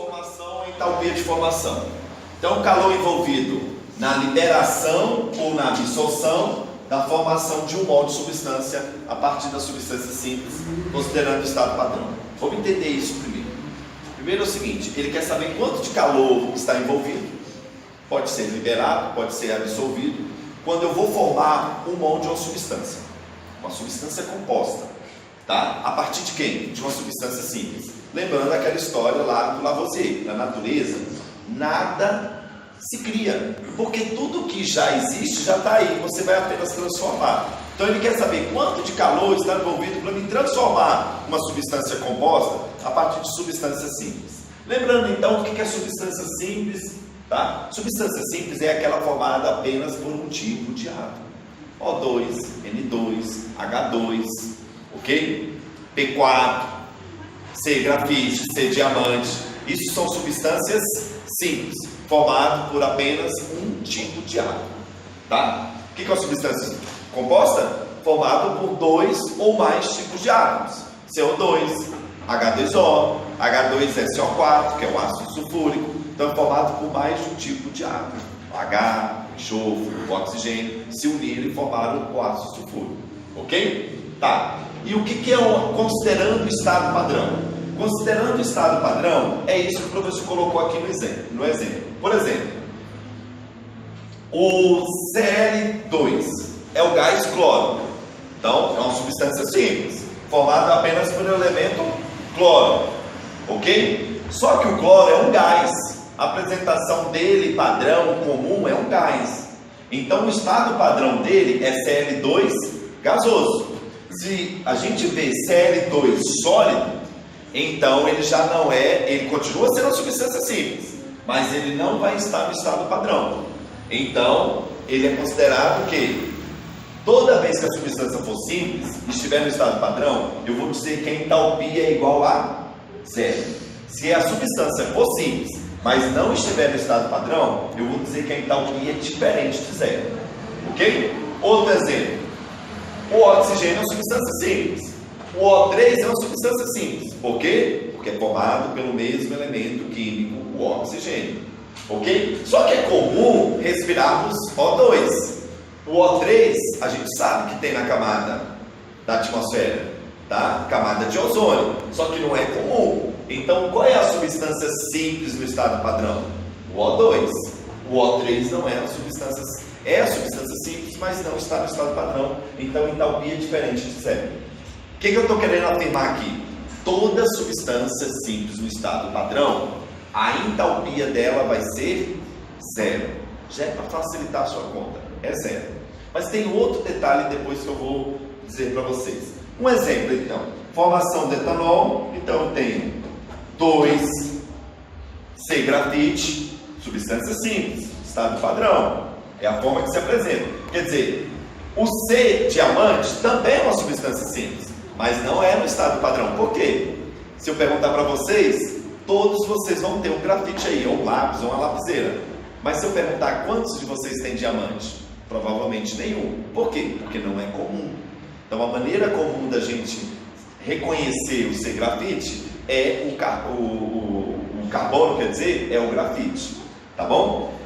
transformação em entalpia de formação. Então, o calor envolvido na liberação ou na absorção da formação de um molde de substância a partir da substância simples, considerando o estado padrão. Vamos entender isso primeiro. Primeiro é o seguinte, ele quer saber quanto de calor está envolvido, pode ser liberado, pode ser absorvido, quando eu vou formar um molde de uma substância composta, tá? A partir de quem? De uma substância simples. Lembrando aquela história lá do Lavoisier, na natureza, nada se cria, porque tudo que já existe já está aí, você vai apenas transformar. Então ele quer saber quanto de calor está envolvido para me transformar uma substância composta a partir de substâncias simples. Lembrando então o que é substância simples, tá? Substância simples é aquela formada apenas por um tipo de átomo. O2, N2, H2, ok? P4, C grafite, C diamante. Isso são substâncias simples, formado por apenas um tipo de átomo, tá? O que é uma substância composta? Formado por dois ou mais tipos de átomos. CO2, H2O, H2SO4, que é o ácido sulfúrico. Então é formado por mais de um tipo de átomo. O H, o enxofre, o oxigênio se uniram e formaram o ácido sulfúrico. Ok? Tá. E o que é considerando o estado padrão? Considerando o estado padrão, é isso que o professor colocou aqui no exemplo. Por exemplo, o Cl2 é o gás cloro. Então, é uma substância simples, formada apenas por um elemento cloro. Ok? Só que o cloro é um gás. A apresentação dele, padrão, comum, é um gás. Então, o estado padrão dele é Cl2 gasoso. Se a gente vê Cl2 sólido, então ele já não é, ele continua sendo uma substância simples, mas ele não vai estar no estado padrão. Então, ele é considerado que toda vez que a substância for simples e estiver no estado padrão, eu vou dizer que a entalpia é igual a zero. Se a substância for simples, mas não estiver no estado padrão, eu vou dizer que a entalpia é diferente de zero. Ok? Outro exemplo. O oxigênio é uma substância simples. O O3 é uma substância simples. Por quê? Porque é formado pelo mesmo elemento químico, o oxigênio. Ok? Só que é comum respirarmos O2. O O3, a gente sabe que tem na camada da atmosfera, tá? Camada de ozônio. Só que não é comum. Então, qual é a substância simples no estado padrão? O O2. O O3 não é a substância simples. É a substância simples, mas não está no estado padrão. Então, entalpia é diferente de zero. O que eu estou querendo afirmar aqui? Toda substância simples no estado padrão, a entalpia dela vai ser zero. Já é para facilitar a sua conta. É zero. Mas tem outro detalhe depois que eu vou dizer para vocês. Um exemplo, então. Formação de etanol. Então, eu tenho 2C grafite, substância simples, estado padrão. É a forma que se apresenta. Quer dizer, o C diamante também é uma substância simples, mas não é no estado padrão. Por quê? Se eu perguntar para vocês, todos vocês vão ter um grafite aí, ou um lápis, ou uma lapiseira. Mas se eu perguntar quantos de vocês têm diamante, provavelmente nenhum. Por quê? Porque não é comum. Então a maneira comum da gente reconhecer o C grafite é o carbono, quer dizer, é o grafite. Tá bom?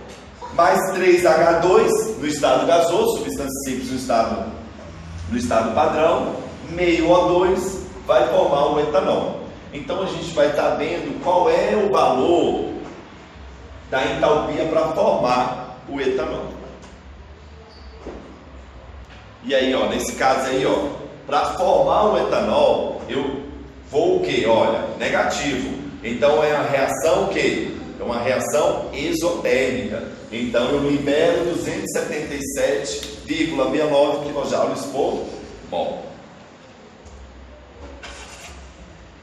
Mais 3H2 no estado gasoso, substância simples no estado padrão, meio O2 vai formar o etanol. Então a gente vai estar vendo qual é o valor da entalpia para formar o etanol. E aí, ó, nesse caso aí, ó, para formar o etanol, eu vou o quê? Olha, negativo. Então é uma reação o quê? É uma reação exotérmica. Então eu libero 277,69 kJ por mol.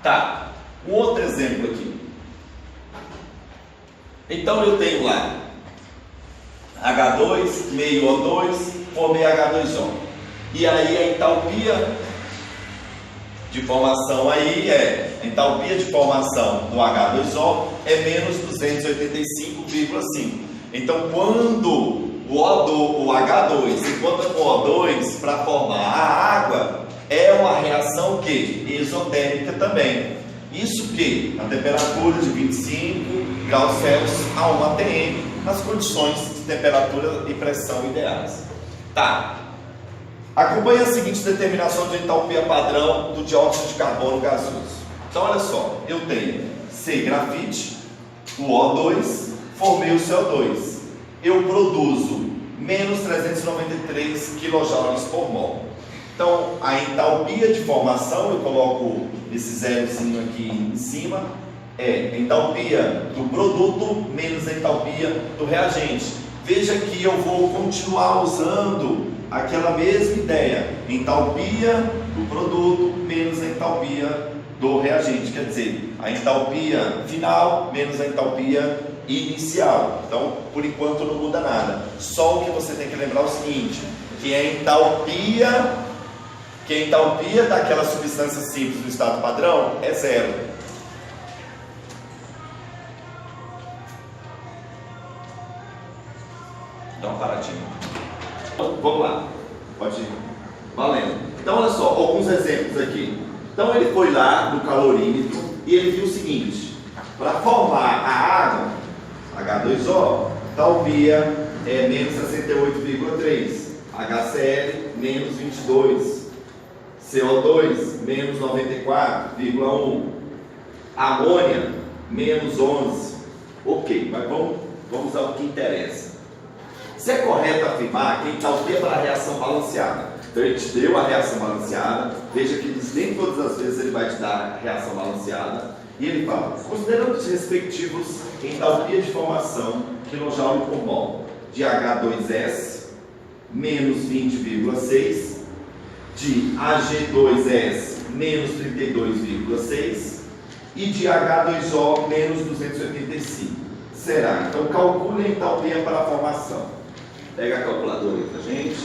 Tá, um outro exemplo aqui. Então eu tenho lá H2, meio O2, formei H2O. E aí a entalpia de formação aí a entalpia de formação do H2O é menos 285,5. Então quando o H2 encontra com o O2 para formar a água, é uma reação que exotérmica também. Isso que a temperatura de 25 graus Celsius a 1 atm, nas condições de temperatura e pressão ideais. Tá. Acompanhe a seguinte determinação de entalpia padrão do dióxido de carbono gasoso. Então, olha só, eu tenho C grafite, o O2, formei o CO2. Eu produzo menos 393 kJ por mol. Então, a entalpia de formação, eu coloco esse zerozinho aqui em cima, é entalpia do produto menos a entalpia do reagente. Veja que eu vou continuar usando aquela mesma ideia, entalpia do produto menos a entalpia do reagente, quer dizer, a entalpia final menos a entalpia inicial. Então, por enquanto não muda nada. Só o que você tem que lembrar é o seguinte, que a entalpia daquela substância simples do estado padrão é zero. Dá uma paradinha. Vamos lá. Pode ir. Valendo. Então, olha só, alguns exemplos aqui. Então, ele foi lá no calorímetro e ele viu o seguinte: para formar a água, H2O, entalpia é menos 68,3, HCl menos 22, CO2 menos 94,1, amônia menos 11. Ok, mas vamos ao que interessa. Se é correto afirmar que a entalpia para a reação balanceada, então ele te deu a reação balanceada, veja que nem todas as vezes ele vai te dar a reação balanceada, e ele fala, considerando os respectivos entalpia de formação kJ por mol de H2S menos 20,6, de Ag2S menos 32,6 e de H2O menos 285. Será? Então calcule a entalpia para a formação. Pega a calculadora aí pra gente.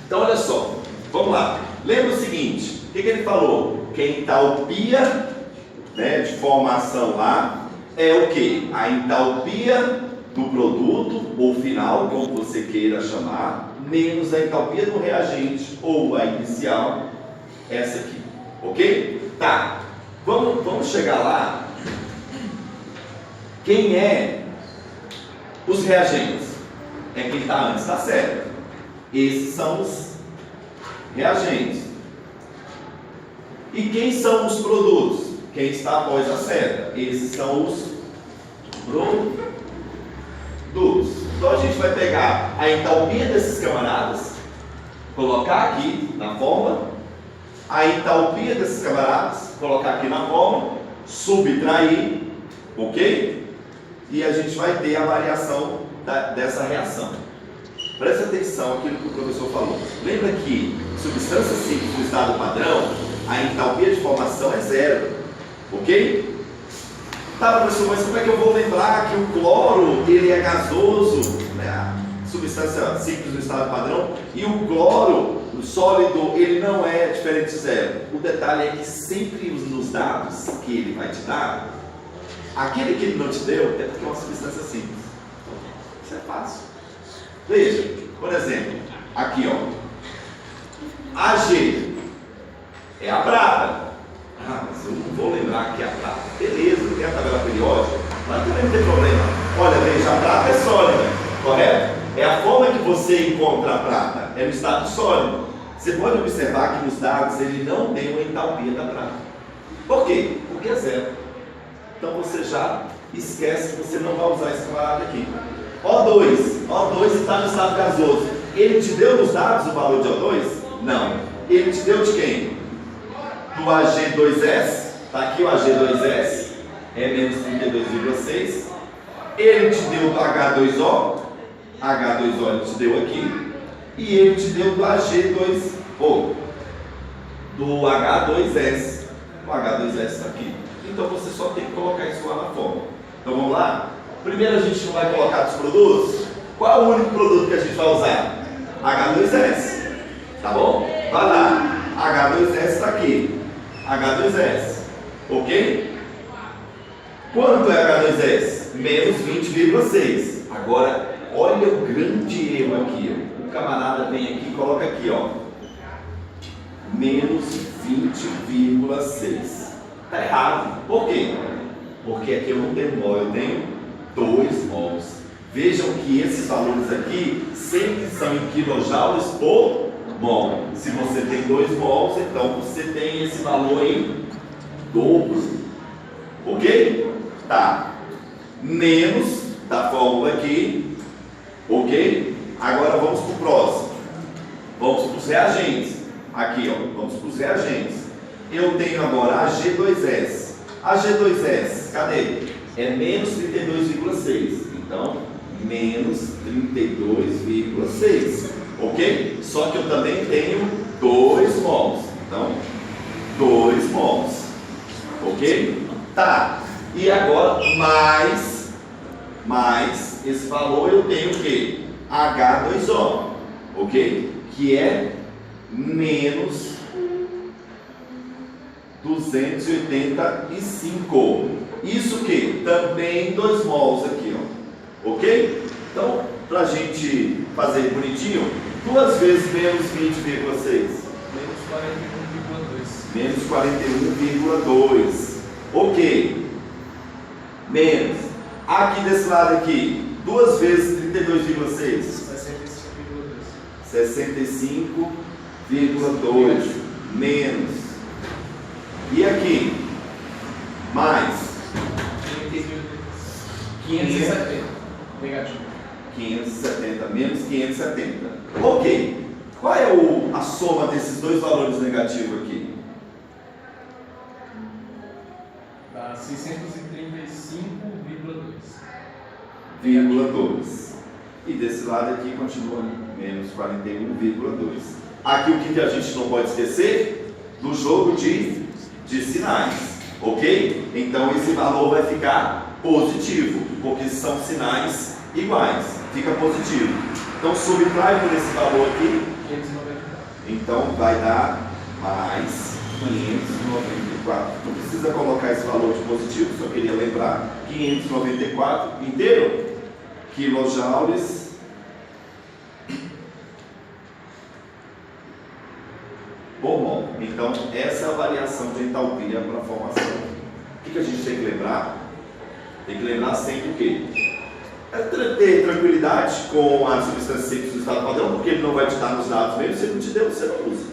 Então olha só, vamos lá. Lembra o seguinte, o que ele falou? Que a entalpia, né, de formação lá é o que? A entalpia do produto ou final, como você queira chamar, menos a entalpia do reagente ou a inicial, essa aqui, ok? Tá, vamos chegar lá. Quem é os reagentes? É quem está antes da certo. Esses são os reagentes. E quem são os produtos? Quem está após a seta? Esses são os produtos. Então a gente vai pegar a entalpia desses camaradas, colocar aqui na fórmula, a entalpia desses camaradas, colocar aqui na fórmula, subtrair, ok? E a gente vai ter a variação dessa reação. Presta atenção àquilo que o professor falou. Lembra que substância simples do estado padrão, a entalpia de formação é zero, ok? Tá, professor, mas como é que eu vou lembrar que o cloro ele é gasoso, né? Substância simples do estado padrão, e o cloro, o sólido, ele não é diferente de zero. O detalhe é que sempre nos dados que ele vai te dar, aquele que ele não te deu é porque é uma substância simples. Isso é fácil. Veja, por exemplo, aqui ó, Ag é a prata. Ah, mas eu não vou lembrar que é a prata. Beleza, não tem a tabela periódica, mas também não tem problema. Olha, veja, a prata é sólida, correto? É a forma que você encontra a prata, é no estado sólido. Você pode observar que nos dados ele não tem uma entalpia da prata. Por quê? Porque é zero. Então você já esquece que você não vai usar esse camarada aqui. O2 está no estado gasoso. Ele te deu nos dados o valor de O2? Não. Ele te deu de quem? Do Ag2S. Está aqui o Ag2S. É menos 32,6. Ele te deu do H2O. H2O ele te deu aqui. E ele te deu do Ag2O. Do H2S. O H2S está aqui. Então você só tem que colocar isso lá na fórmula. Então vamos lá? Primeiro a gente não vai colocar dos produtos. Qual é o único produto que a gente vai usar? H2S. Tá bom? Vai lá. H2S está aqui. H2S. Ok? Quanto é H2S? Menos 20,6. Agora, olha o grande erro aqui. Ó. O camarada vem aqui e coloca aqui, ó. menos 20,6. Está errado. Por quê? Porque aqui eu não tenho mol, eu tenho 2 mols. Vejam que esses valores aqui sempre são em quilojoules por mol. Se você tem 2 mols, então você tem esse valor em dobro. Ok? Tá. Menos da fórmula aqui. Ok? Agora vamos para o próximo. Vamos para os reagentes. Aqui, ó, vamos para os reagentes. Eu tenho agora a G2S. A G2S, cadê? É menos 32,6. Então, menos 32,6. Ok? Só que eu também tenho 2 mols. Então, 2 mols. Ok? Tá. E agora, mais esse valor eu tenho o quê? H2O. Ok? Que é menos 285. Isso que? Também 2 mols aqui, ó. Ok? Então, para a gente fazer bonitinho, 2 vezes menos 20,6. Menos 41,2. Ok. Menos. Aqui desse lado aqui, 2 vezes 32,6. 65,2. Menos. E aqui? Mais. 570. Negativo. 570. Menos 570. Ok. Qual é a soma desses dois valores negativos aqui? Dá 635,2. 0,2. E desse lado aqui continua menos 41,2. Aqui o que a gente não pode esquecer? Do jogo de sinais, ok? Então esse valor vai ficar positivo, porque são sinais iguais, fica positivo. Então subtrai por esse valor aqui, 594. então vai dar mais 594. Não precisa colocar esse valor de positivo, só queria lembrar, 594 inteiro, quilojoules por mol. Então, essa é a variação de entalpia para a formação. O que a gente tem que lembrar? Tem que lembrar sempre o quê? É ter tranquilidade com a substância simples do estado padrão, porque ele não vai te dar nos dados mesmo, se ele não te deu, você não usa.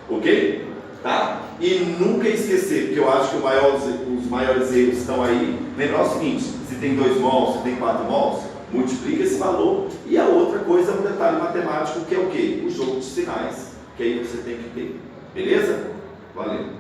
Ok? Tá? E nunca esquecer, porque eu acho que os maiores erros estão aí. Lembrar o seguinte: se tem 2 mols, se tem 4 mols, multiplica esse valor. E a outra coisa é um detalhe matemático, que é o quê? O jogo de sinais, que aí você tem que ter. Beleza? Valeu!